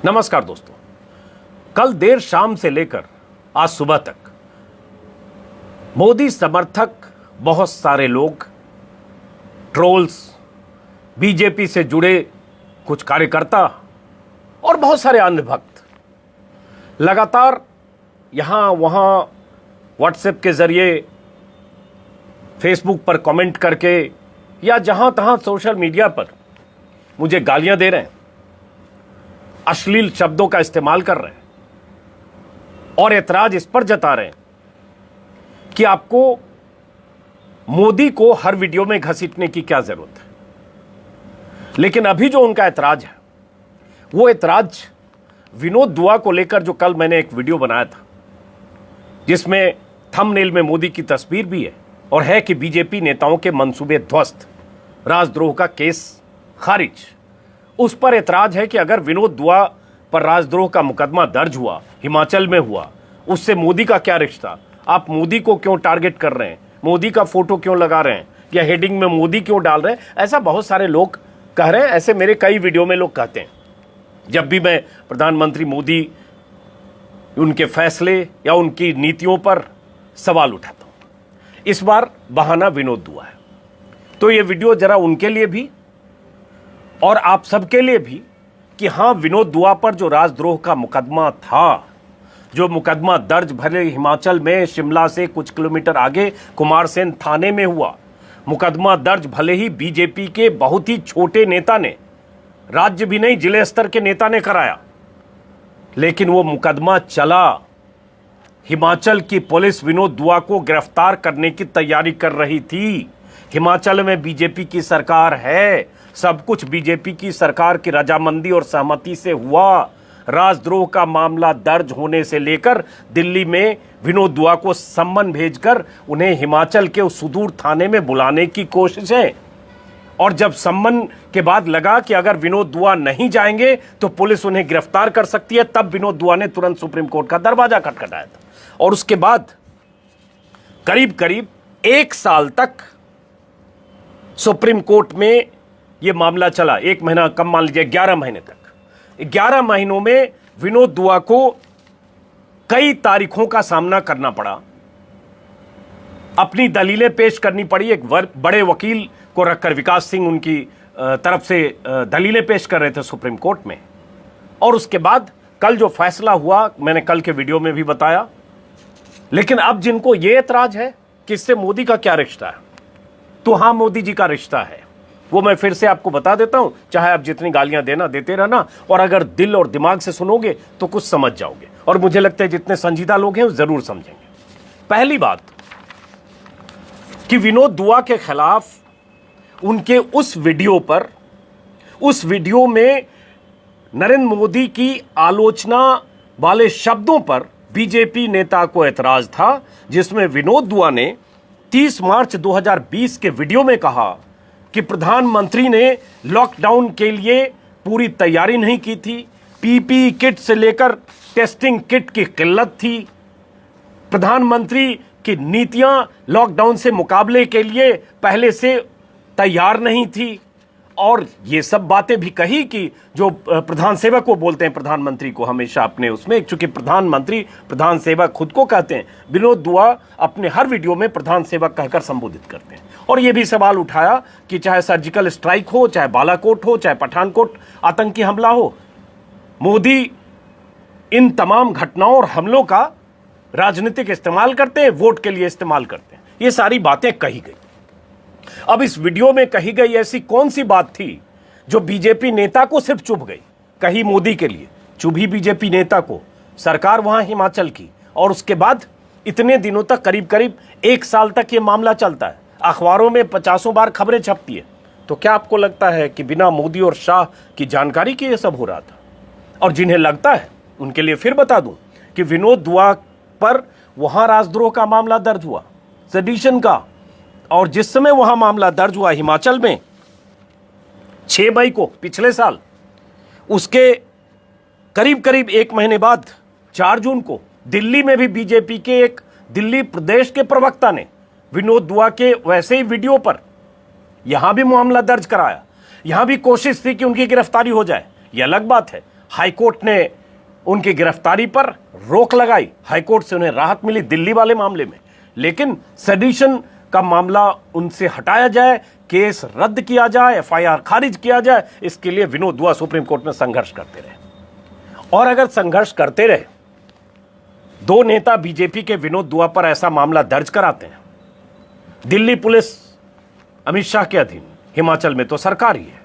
नमस्कार दोस्तों, कल देर शाम से लेकर आज सुबह तक मोदी समर्थक बहुत सारे लोग, ट्रोल्स, बीजेपी से जुड़े कुछ कार्यकर्ता और बहुत सारे अन्य भक्त लगातार यहां वहां व्हाट्सएप के जरिए, फेसबुक पर कमेंट करके या जहां तहां सोशल मीडिया पर मुझे गालियां दे रहे हैं, अश्लील शब्दों का इस्तेमाल कर रहे हैं और ऐतराज इस पर जता रहे हैं कि आपको मोदी को हर वीडियो में घसीटने की क्या जरूरत है। लेकिन अभी जो उनका ऐतराज है वो ऐतराज विनोद दुआ को लेकर, जो कल मैंने एक वीडियो बनाया था जिसमें थंबनेल में मोदी की तस्वीर भी है और है कि बीजेपी नेताओं के मंसूबे ध्वस्त, राजद्रोह का केस खारिज। उस पर ऐतराज है कि अगर विनोद दुआ पर राजद्रोह का मुकदमा दर्ज हुआ, हिमाचल में हुआ, उससे मोदी का क्या रिश्ता? आप मोदी को क्यों टारगेट कर रहे हैं? मोदी का फोटो क्यों लगा रहे हैं या हेडिंग में मोदी क्यों डाल रहे हैं? ऐसा बहुत सारे लोग कह रहे हैं। ऐसे मेरे कई वीडियो में लोग कहते हैं। जब भी मैं प्रधानमंत्री मोदी, उनके फैसले या उनकी नीतियों पर सवाल उठाता हूं, इस बार बहाना विनोद दुआ है। तो ये वीडियो जरा उनके लिए भी और आप सबके लिए भी कि हां, विनोद दुआ पर जो राजद्रोह का मुकदमा था, जो मुकदमा दर्ज भले हिमाचल में शिमला से कुछ किलोमीटर आगे कुमारसेन थाने में हुआ, मुकदमा दर्ज भले ही बीजेपी के बहुत ही छोटे नेता ने, राज्य भी नहीं जिले स्तर के नेता ने कराया, लेकिन वो मुकदमा चला। हिमाचल की पुलिस विनोद दुआ को गिरफ्तार करने की तैयारी कर रही थी। हिमाचल में बीजेपी की सरकार है, सब कुछ बीजेपी की सरकार की रजामंदी और सहमति से हुआ। राजद्रोह का मामला दर्ज होने से लेकर दिल्ली में विनोद दुआ को सम्मन भेजकर उन्हें हिमाचल के उस सुदूर थाने में बुलाने की कोशिश है। और जब सम्मन के बाद लगा कि अगर विनोद दुआ नहीं जाएंगे तो पुलिस उन्हें गिरफ्तार कर सकती है, तब विनोद दुआ ने तुरंत सुप्रीम कोर्ट का दरवाजा खटखटाया था। और उसके बाद करीब करीब 1 साल तक सुप्रीम कोर्ट में यह मामला चला। 1 महीना कम मान लीजिए, 11 महीने तक। 11 महीनों में विनोद दुआ को कई तारीखों का सामना करना पड़ा, अपनी दलीलें पेश करनी पड़ी। एक बड़े वकील को रखकर विकास सिंह उनकी तरफ से दलीलें पेश कर रहे थे सुप्रीम कोर्ट में। और उसके बाद कल जो फैसला हुआ, मैंने कल के वीडियो में भी बताया। लेकिन अब जिनको यह ऐतराज है कि इससे मोदी का क्या रिश्ता है, तो हां, मोदी जी का रिश्ता है। वो मैं फिर से आपको बता देता हूं, चाहे आप जितनी गालियां देना देते रहना, और अगर दिल और दिमाग से सुनोगे तो कुछ समझ जाओगे। और मुझे लगता है जितने संजीदा लोग हैं वो जरूर समझेंगे। पहली बात कि विनोद दुआ के खिलाफ उनके उस वीडियो में नरेंद्र मोदी की आलोचना वाले शब्दों पर बीजेपी नेता को ऐतराज था, जिसमें विनोद दुआ ने 30 मार्च 2020 के वीडियो में कहा कि प्रधानमंत्री ने लॉकडाउन के लिए पूरी तैयारी नहीं की थी, पीपीई किट से लेकर टेस्टिंग किट की किल्लत थी, प्रधानमंत्री की नीतियां लॉकडाउन से मुकाबले के लिए पहले से तैयार नहीं थी। और ये सब बातें भी कही कि जो प्रधान सेवक को बोलते हैं, प्रधानमंत्री को हमेशा अपने उसमें, चूंकि प्रधानमंत्री प्रधान सेवक खुद को कहते हैं, विनोद दुआ अपने हर वीडियो में प्रधान सेवक कहकर संबोधित करते हैं। और यह भी सवाल उठाया कि चाहे सर्जिकल स्ट्राइक हो, चाहे बालाकोट हो, चाहे पठानकोट आतंकी हमला हो, मोदी इन तमाम घटनाओं और हमलों का राजनीतिक इस्तेमाल करते हैं, वोट के लिए इस्तेमाल करते हैं। ये सारी बातें कही गई। अब इस वीडियो में कही गई ऐसी कौन सी बात थी जो बीजेपी नेता को सिर्फ चुभ गई? कही मोदी के लिए, चुभी बीजेपी नेता को, सरकार वहां हिमाचल की। और उसके बाद इतने दिनों तक, करीब करीब 1 साल तक ये मामला चलता है, अखबारों में 50 बार खबरें छपती है। तो क्या आपको लगता है कि बिना मोदी और शाह की जानकारी के ये सब हो रहा था? और जिन्हें लगता है उनके लिए फिर बता दूं कि विनोद दुआ पर वहां राजद्रोह का मामला दर्ज हुआ, सेडिशन का। और जिस समय वहां मामला दर्ज हुआ हिमाचल में 6 मई को पिछले साल, उसके करीब करीब 1 महीने बाद 4 जून को दिल्ली में भी बीजेपी के एक दिल्ली प्रदेश के प्रवक्ता ने विनोद दुआ के वैसे ही वीडियो पर यहां भी मामला दर्ज कराया। यहां भी कोशिश थी कि उनकी गिरफ्तारी हो जाए। यह अलग बात है, हाईकोर्ट ने उनकी गिरफ्तारी पर रोक लगाई, हाईकोर्ट से उन्हें राहत मिली दिल्ली वाले मामले में, लेकिन सेडिशन का मामला उनसे हटाया जाए, केस रद्द किया जाए, एफआईआर खारिज किया जाए, इसके लिए विनोद दुआ सुप्रीम कोर्ट में संघर्ष करते रहे। और अगर संघर्ष करते रहे, दो नेता बीजेपी के विनोद दुआ पर ऐसा मामला दर्ज कराते हैं, दिल्ली पुलिस अमित शाह के अधीन, हिमाचल में तो सरकार ही है,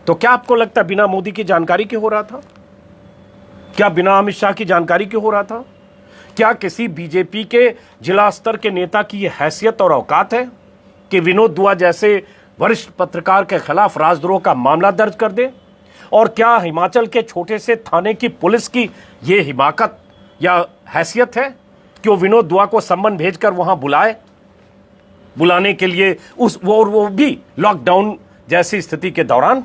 तो क्या आपको लगता है बिना मोदी की जानकारी के हो रहा था? क्या बिना अमित शाह की जानकारी के हो रहा था? क्या किसी बीजेपी के जिला स्तर के नेता की यह हैसियत और औकात है कि विनोद दुआ जैसे वरिष्ठ पत्रकार के खिलाफ राजद्रोह का मामला दर्ज कर दे? और क्या हिमाचल के छोटे से थाने की पुलिस की यह हिमाकत या हैसियत है कि वो विनोद दुआ को सम्मन भेजकर वहां बुलाने के लिए वो भी लॉकडाउन जैसी स्थिति के दौरान?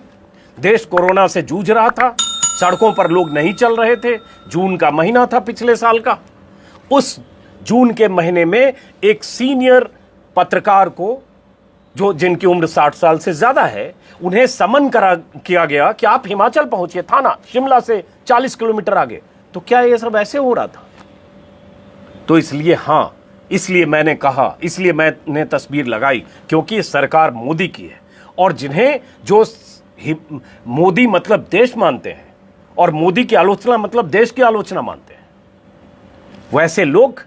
देश कोरोना से जूझ रहा था, सड़कों पर लोग नहीं चल रहे थे, जून का महीना था पिछले साल का। उस जून के महीने में एक सीनियर पत्रकार को, जो जिनकी उम्र 60 साल से ज्यादा है, उन्हें समन किया गया कि आप हिमाचल पहुंचिए, थाना शिमला से 40 किलोमीटर आगे। तो क्या ये सब ऐसे हो रहा था? तो इसलिए मैंने कहा, इसलिए मैंने तस्वीर लगाई, क्योंकि सरकार मोदी की है, और जिन्हें जो मोदी मतलब देश मानते हैं और मोदी की आलोचना मतलब देश की आलोचना मानते हैं, वैसे लोग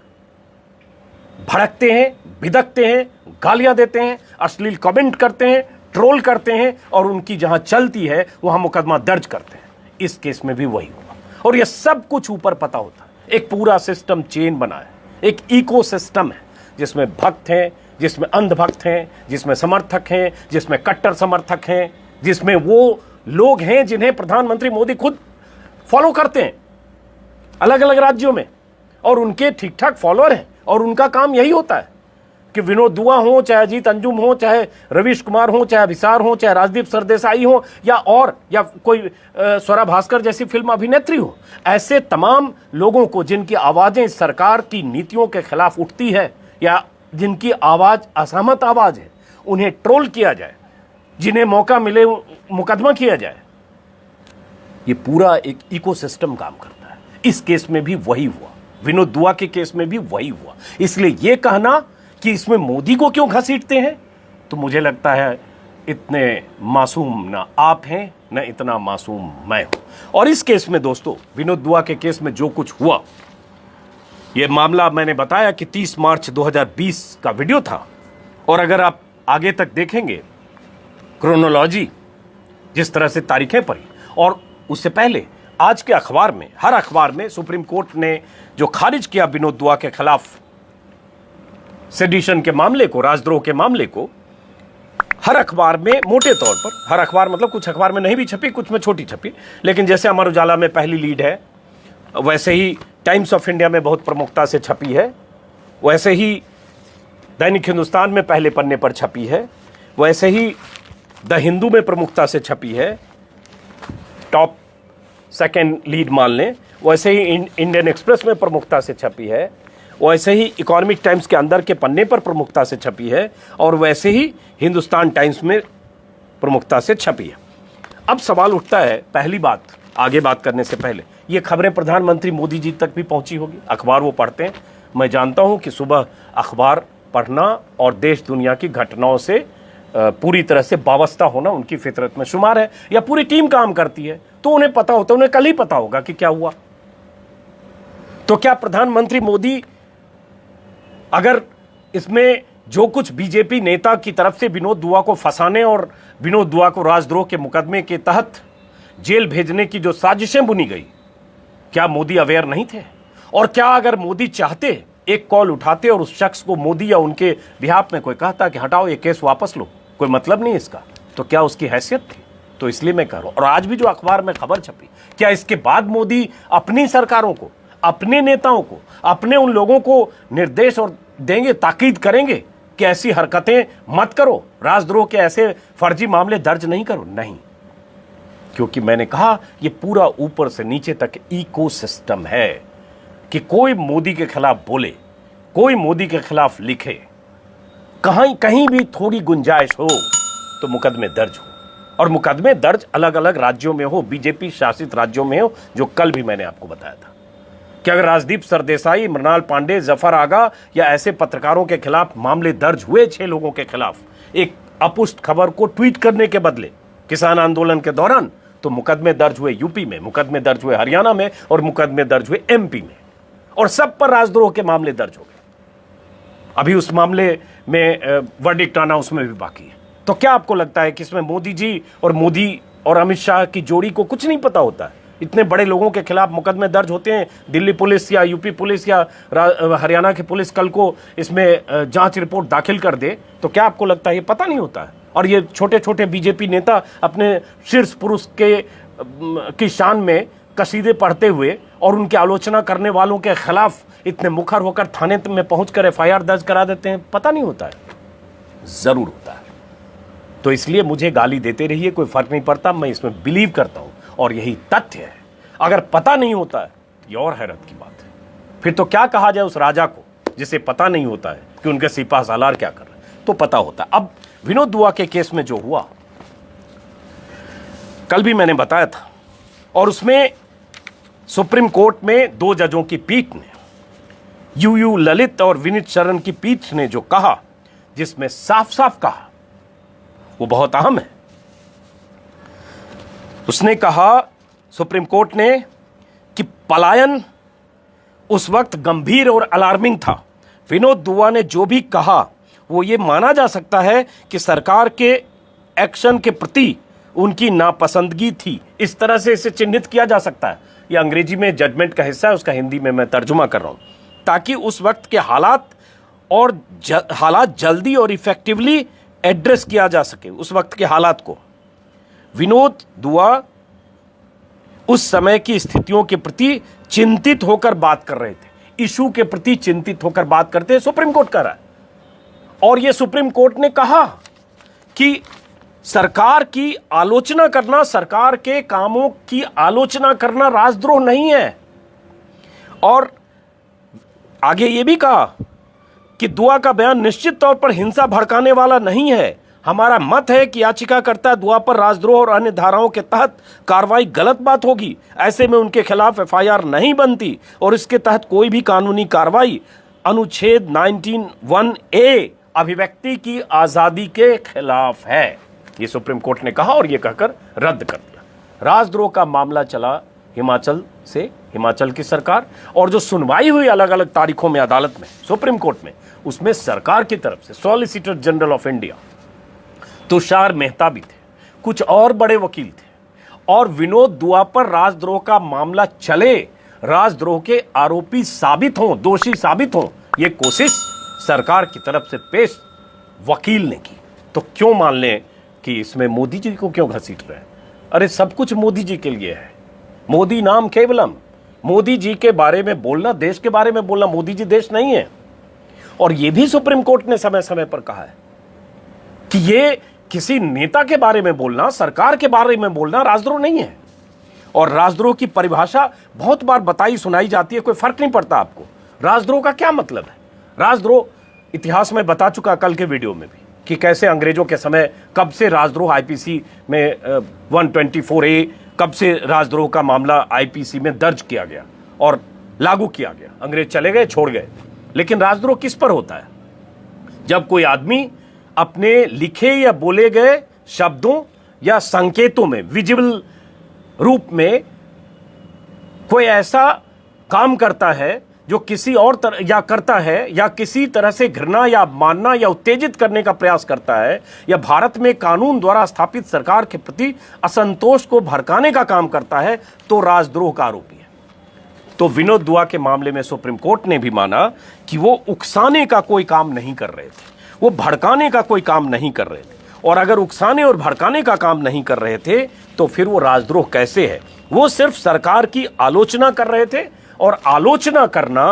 भड़कते हैं, बिदकते हैं, गालियां देते हैं, अश्लील कमेंट करते हैं, ट्रोल करते हैं, और उनकी जहां चलती है वहां मुकदमा दर्ज करते हैं। इस केस में भी वही हुआ, और यह सब कुछ ऊपर पता होता है। एक पूरा सिस्टम चेन बना है, एक इकोसिस्टम है, जिसमें भक्त हैं, जिसमें अंधभक्त हैं, जिसमें समर्थक हैं, जिसमें कट्टर समर्थक हैं, जिसमें वो लोग हैं जिन्हें प्रधानमंत्री मोदी खुद फॉलो करते हैं अलग अलग राज्यों में, और उनके ठीक ठाक फॉलोअर हैं, और उनका काम यही होता है कि विनोद दुआ हो, चाहे अजीत अंजुम हो, चाहे रवीश कुमार हो, चाहे अभिसार हो, चाहे राजदीप सरदेसाई हो, या कोई स्वरा भास्कर जैसी फिल्म अभिनेत्री हो, ऐसे तमाम लोगों को जिनकी आवाजें सरकार की नीतियों के खिलाफ उठती है या जिनकी आवाज असहमत आवाज है, उन्हें ट्रोल किया जाए, जिन्हें मौका मिले मुकदमा किया जाए। ये पूरा एक इकोसिस्टम काम करता है। इस केस में भी वही हुआ, विनोद दुआ के केस में भी वही हुआ। इसलिए यह कहना कि इसमें मोदी को क्यों घसीटते हैं, तो मुझे लगता है इतने मासूम ना आप हैं, ना इतना मासूम मैं हूं। और इस केस में दोस्तों, विनोद दुआ के केस में जो कुछ हुआ, यह मामला मैंने बताया कि 30 मार्च 2020 का वीडियो था, और अगर आप आगे तक देखेंगे क्रोनोलॉजी, जिस तरह से तारीखें पड़ी, और उससे पहले आज के अखबार में, हर अखबार में सुप्रीम कोर्ट ने जो खारिज किया विनोद दुआ के खिलाफ सेडिशन के मामले को, राजद्रोह के मामले को, हर अखबार में मोटे तौर पर, हर अखबार मतलब कुछ अखबार में नहीं भी छपी, कुछ में छोटी छपी, लेकिन जैसे अमर उजाला में पहली लीड है, वैसे ही टाइम्स ऑफ इंडिया में बहुत प्रमुखता से छपी है, वैसे ही दैनिक हिंदुस्तान में पहले पन्ने पर छपी है, वैसे ही द हिंदू में प्रमुखता से छपी है, टॉप सेकेंड लीड मान लें, वैसे ही इंडियन एक्सप्रेस में प्रमुखता से छपी है, वैसे ही इकोनॉमिक टाइम्स के अंदर के पन्ने पर प्रमुखता से छपी है, और वैसे ही हिंदुस्तान टाइम्स में प्रमुखता से छपी है। अब सवाल उठता है, पहली बात, आगे बात करने से पहले, ये खबरें प्रधानमंत्री मोदी जी तक भी पहुंची होगी, अखबार वो पढ़ते हैं। मैं जानता हूं कि सुबह अखबार पढ़ना और देश दुनिया की घटनाओं से पूरी तरह से वाबस्ता होना उनकी फितरत में शुमार है, या पूरी टीम काम करती है, तो उन्हें पता होता है, उन्हें कल ही पता होगा कि क्या हुआ। तो क्या प्रधानमंत्री मोदी, अगर इसमें जो कुछ बीजेपी नेता की तरफ से विनोद दुआ को फंसाने और विनोद दुआ को राजद्रोह के मुकदमे के तहत जेल भेजने की जो साजिशें बुनी गई, क्या मोदी अवेयर नहीं थे? और क्या अगर मोदी चाहते, एक कॉल उठाते और उस शख्स को, मोदी या उनके बिहाफ में कोई कहता कि हटाओ ये केस वापस लो, कोई मतलब नहीं इसका, तो क्या उसकी हैसियत थी? तो इसलिए मैं कह रहा हूं। और आज भी जो अखबार में खबर छपी, क्या इसके बाद मोदी अपनी सरकारों को, अपने नेताओं को, अपने उन लोगों को निर्देश और देंगे, ताकीद करेंगे कि ऐसी हरकतें मत करो, राजद्रोह के ऐसे फर्जी मामले दर्ज नहीं करो? नहीं, क्योंकि मैंने कहा ये पूरा ऊपर से नीचे तक इकोसिस्टम है कि कोई मोदी के खिलाफ बोले, कोई मोदी के खिलाफ लिखे, कहीं भी थोड़ी गुंजाइश हो तो मुकदमे दर्ज हो। और मुकदमे दर्ज अलग अलग राज्यों में हो, बीजेपी शासित राज्यों में हो, जो कल भी मैंने आपको बताया था कि अगर राजदीप सरदेसाई, मृणाल पांडे, जफर आगा या ऐसे पत्रकारों के खिलाफ मामले दर्ज हुए 6 लोगों के खिलाफ एक अपुष्ट खबर को ट्वीट करने के बदले किसान आंदोलन के दौरान, तो मुकदमे दर्ज हुए यूपी में, मुकदमे दर्ज हुए हरियाणा में और मुकदमे दर्ज हुए एमपी में, और सब पर राजद्रोह के मामले दर्ज हो गए। अभी उस मामले में वर्डिक्ट आना उसमें भी बाकी है। तो क्या आपको लगता है कि इसमें मोदी जी और अमित शाह की जोड़ी को कुछ नहीं पता होता है? इतने बड़े लोगों के खिलाफ मुकदमे दर्ज होते हैं, दिल्ली पुलिस या यूपी पुलिस या हरियाणा की पुलिस कल को इसमें जांच रिपोर्ट दाखिल कर दे, तो क्या आपको लगता है ये पता नहीं होता है? और ये छोटे छोटे बीजेपी नेता अपने शीर्ष पुरुष की शान में कसीदे पढ़ते हुए और उनकी आलोचना करने वालों के खिलाफ इतने मुखर होकर थाने में पहुंचकर एफआईआर दर्ज करा देते हैं। पता नहीं होता है? जरूर होता है। तो इसलिए मुझे गाली देते रहिए, कोई फर्क नहीं पड़ता, मैं इसमें बिलीव करता हूं और यही तथ्य है। अगर पता नहीं होता है, ये और हैरत की बात है। फिर तो क्या कहा जाए उस राजा को जिसे पता नहीं होता है कि उनके सिपा सालार क्या कर रहे हैं? तो पता होता है। अब विनोद दुआ के केस में जो हुआ, कल भी मैंने बताया था, और उसमें सुप्रीम कोर्ट में 2 जजों की पीठ ने, यूयू ललित और विनीत शरण की पीठ ने जो कहा, जिसमें साफ साफ कहा, वो बहुत अहम है। उसने कहा, सुप्रीम कोर्ट ने, कि पलायन उस वक्त गंभीर और अलार्मिंग था। विनोद दुआ ने जो भी कहा वो ये माना जा सकता है कि सरकार के एक्शन के प्रति उनकी नापसंदगी थी। इस तरह से इसे चिन्हित किया जा सकता है। ये अंग्रेजी में जजमेंट का हिस्सा है, उसका हिंदी में मैं तर्जुमा कर रहा हूं, ताकि उस वक्त के हालात जल्दी और इफेक्टिवली एड्रेस किया जा सके, उस वक्त के हालात को। विनोद दुआ उस समय की स्थितियों के प्रति चिंतित होकर बात कर रहे थे, इशू के प्रति चिंतित होकर बात करते हैं, सुप्रीम कोर्ट कर रहा है। और यह सुप्रीम कोर्ट ने कहा कि सरकार की आलोचना करना, सरकार के कामों की आलोचना करना राजद्रोह नहीं है। और आगे यह भी कहा कि दुआ का बयान निश्चित तौर पर हिंसा भड़काने वाला नहीं है। हमारा मत है कि याचिकाकर्ता दुआ पर राजद्रोह और अन्य धाराओं के तहत कार्रवाई गलत बात होगी। ऐसे में उनके खिलाफ एफआईआर नहीं बनती और इसके तहत कोई भी कानूनी कार्रवाई अनुच्छेद 19(1)(a) अभिव्यक्ति की आजादी के खिलाफ है, ये सुप्रीम कोर्ट ने कहा और ये कहकर रद्द कर दिया। राजद्रोह का मामला चला हिमाचल से, हिमाचल की सरकार, और जो सुनवाई हुई अलग अलग तारीखों में अदालत में, सुप्रीम कोर्ट में, उसमें सरकार की तरफ से solicitor general of India Tushar Mehta भी थे, कुछ और बड़े वकील थे, और विनोद दुआ पर राजद्रोह का मामला चले, राजद्रोह के आरोपी साबित हों, दोषी साबित हों, ये कोशिश सरकार की तरफ से पेश वकील ने की। तो क्यों मान लें कि इसमें मोदी जी को क्यों घसीट रहे हैं? अरे सब कुछ मोदी जी के लिए है। मोदी नाम केवलम, मोदी जी के बारे में बोलना, देश के बारे में बोलना, मोदी जी देश नहीं है। और यह भी सुप्रीम कोर्ट ने समय समय पर कहा है कि यह किसी नेता के बारे में बोलना, सरकार के बारे में बोलना राजद्रोह नहीं है। और राजद्रोह की परिभाषा बहुत बार बताई सुनाई जाती है, कोई फर्क नहीं पड़ता आपको। राजद्रोह का क्या मतलब है? राजद्रोह इतिहास में बता चुका कल के वीडियो में भी कि कैसे अंग्रेजों के समय कब से राजद्रोह आईपीसी में 124A कब से राजद्रोह का मामला आईपीसी में दर्ज किया गया और लागू किया गया। अंग्रेज चले गए, छोड़ गए। लेकिन राजद्रोह किस पर होता है? जब कोई आदमी अपने लिखे या बोले गए शब्दों या संकेतों में, विजिबल रूप में कोई ऐसा काम करता है जो किसी और तरह या करता है, या किसी तरह से घृणा या मानना या उत्तेजित करने का प्रयास करता है, या भारत में कानून द्वारा स्थापित सरकार के प्रति असंतोष को भड़काने का काम करता है, तो राजद्रोह का आरोपी है। तो विनोद दुआ के मामले में सुप्रीम कोर्ट ने भी माना कि वो उकसाने का कोई काम नहीं कर रहे थे, वो भड़काने का कोई काम नहीं कर रहे थे। और अगर उकसाने और भड़काने का काम नहीं कर रहे थे तो फिर वो राजद्रोह कैसे है? वो सिर्फ सरकार की आलोचना कर रहे थे, और आलोचना करना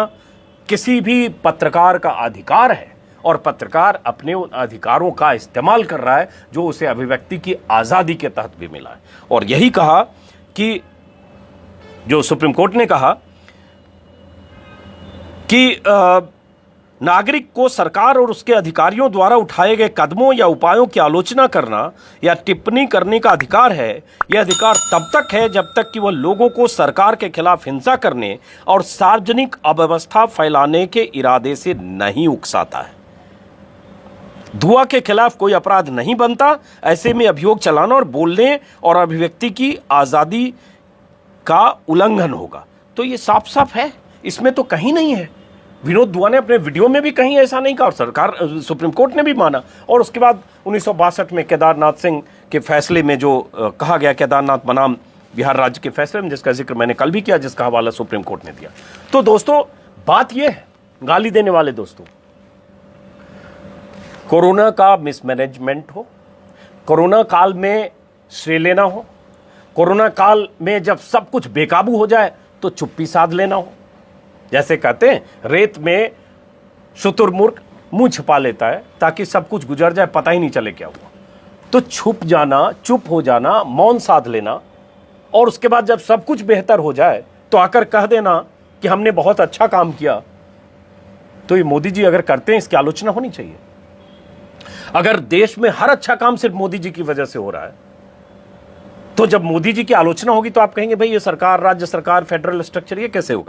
किसी भी पत्रकार का अधिकार है, और पत्रकार अपने उन अधिकारों का इस्तेमाल कर रहा है जो उसे अभिव्यक्ति की आजादी के तहत भी मिला है। और यही कहा कि जो सुप्रीम कोर्ट ने कहा कि नागरिक को सरकार और उसके अधिकारियों द्वारा उठाए गए कदमों या उपायों की आलोचना करना या टिप्पणी करने का अधिकार है। यह अधिकार तब तक है जब तक कि वह लोगों को सरकार के खिलाफ हिंसा करने और सार्वजनिक अव्यवस्था फैलाने के इरादे से नहीं उकसाता है। धुआं के खिलाफ कोई अपराध नहीं बनता। ऐसे में अभियोग चलाना और बोलने और अभिव्यक्ति की आजादी का उल्लंघन होगा। तो ये साफ साफ है, इसमें तो कहीं नहीं है। विनोद दुआ ने अपने वीडियो में भी कहीं ऐसा नहीं कहा और सरकार सुप्रीम कोर्ट ने भी माना। और उसके बाद 1962 में केदारनाथ सिंह के फैसले में जो कहा गया, केदारनाथ बनाम बिहार राज्य के फैसले में, जिसका जिक्र मैंने कल भी किया, जिसका हवाला सुप्रीम कोर्ट ने दिया। तो दोस्तों बात यह है, गाली देने वाले दोस्तों, कोरोना का मिसमैनेजमेंट हो, कोरोना काल में श्रेय लेना हो, कोरोना काल में जब सब कुछ बेकाबू हो जाए तो चुप्पी साध लेना हो। जैसे कहते हैं रेत में शुतुरमुर्ग मुंह छिपा लेता है ताकि सब कुछ गुजर जाए, पता ही नहीं चले क्या हुआ। तो छुप जाना, चुप हो जाना, मौन साध लेना, और उसके बाद जब सब कुछ बेहतर हो जाए तो आकर कह देना कि हमने बहुत अच्छा काम किया। तो ये मोदी जी अगर करते हैं, इसकी आलोचना होनी चाहिए। अगर देश में हर अच्छा काम सिर्फ मोदी जी की वजह से हो रहा है, तो जब मोदी जी की आलोचना होगी तो आप कहेंगे भाई ये सरकार, राज्य सरकार, फेडरल स्ट्रक्चर, ये कैसे होगा।